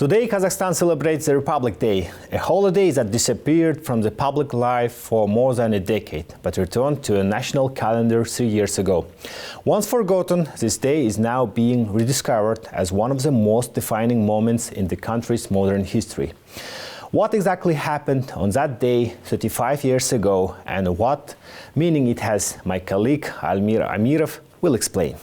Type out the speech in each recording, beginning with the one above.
Today, Kazakhstan celebrates the Republic Day, a holiday that disappeared from the public life for more than a decade, but returned to a national calendar 3 years ago. Once forgotten, this day is now being rediscovered as one of the most defining moments in the country's modern history. What exactly happened on that day 35 years ago and what meaning it has, my colleague Almira Amirov will explain.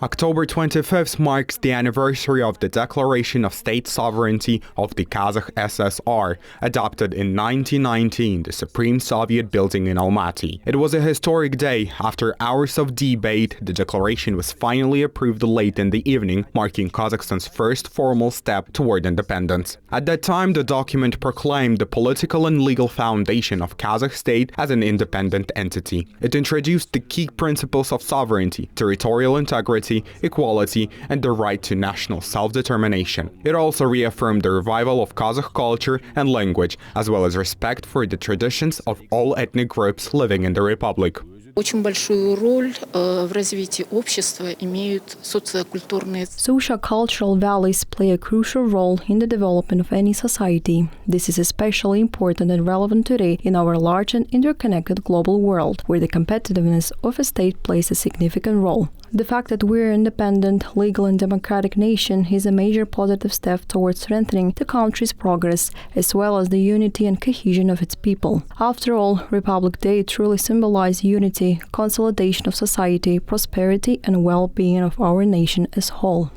October 25th marks the anniversary of the Declaration of State Sovereignty of the Kazakh SSR, adopted in 1990 in the Supreme Soviet building in Almaty. It was a historic day. After hours of debate, the declaration was finally approved late in the evening, marking Kazakhstan's first formal step toward independence. At that time, the document proclaimed the political and legal foundation of Kazakh state as an independent entity. It introduced the key principles of sovereignty, territorial integrity, equality, and the right to national self-determination. It also reaffirmed the revival of Kazakh culture and language, as well as respect for the traditions of all ethnic groups living in the republic. Очень большую роль в развитии общества имеют социокультурные. Socio-cultural values play a crucial role in the development of any society. This is especially important and relevant today in our large and interconnected global world, where the competitiveness of a state plays a significant role. The fact that we're an independent, legal and democratic nation is a major positive step towards strengthening the country's progress, as well as the unity and cohesion of its people. After all, Republic Day truly symbolizes unity, consolidation of society, prosperity and well-being of our nation as whole.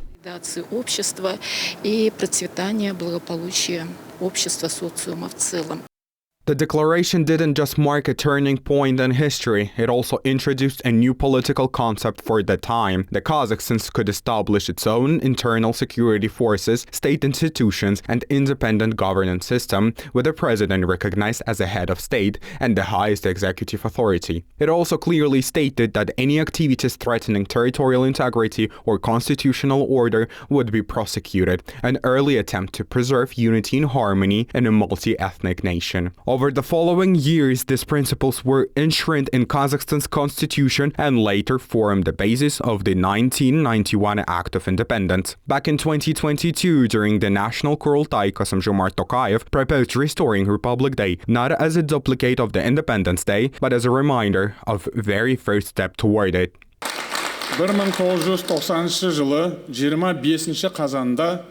Общества и процветание, благополучие общества, социума в целом. The declaration didn't just mark a turning point in history, it also introduced a new political concept for the time. The Kazakhstans could establish its own internal security forces, state institutions, and independent governance system, with the president recognized as a head of state and the highest executive authority. It also clearly stated that any activities threatening territorial integrity or constitutional order would be prosecuted, an early attempt to preserve unity and harmony in a multi-ethnic nation. Over the following years, these principles were enshrined in Kazakhstan's constitution and later formed the basis of the 1991 Act of Independence. Back in 2022, during the National Kurultai, Kassym-Jomart Tokayev proposed restoring Republic Day not as a duplicate of the Independence Day, but as a reminder of the very first step toward it. 1990 жылы 25 қазанда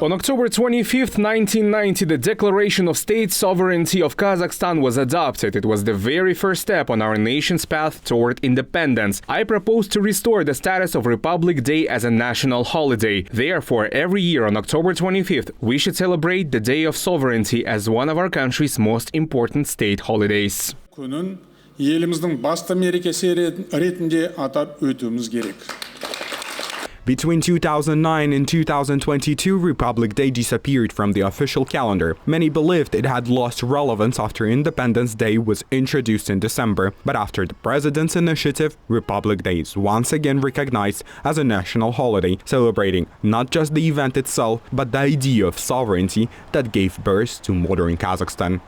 On October 25, 1990, the Declaration of State Sovereignty of Kazakhstan was adopted. It was the very first step on our nation's path toward independence. I propose to restore the status of Republic Day as a national holiday. Therefore, every year on October 25th, we should celebrate the Day of Sovereignty as one of our country's most important state holidays. күнін еліміздің басты мерекесі ретінде атап өтуіміз керек. Between 2009 and 2022, Republic Day disappeared from the official calendar. Many believed it had lost relevance after Independence Day was introduced in December. But after the president's initiative, Republic Day is once again recognized as a national holiday, celebrating not just the event itself, but the idea of sovereignty that gave birth to modern Kazakhstan.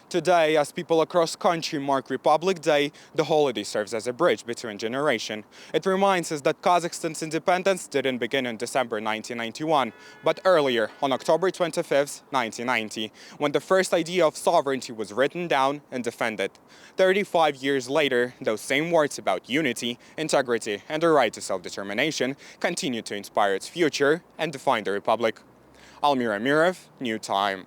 Today, as people across the country mark Republic Day, the holiday serves as a bridge between generations. It reminds us that Kazakhstan's independence didn't begin in December 1991, but earlier, on October 25, 1990, when the first idea of sovereignty was written down and defended. 35 years later, those same words about unity, integrity, and the right to self-determination continue to inspire its future and define the Republic. Almira Amirov, New Time.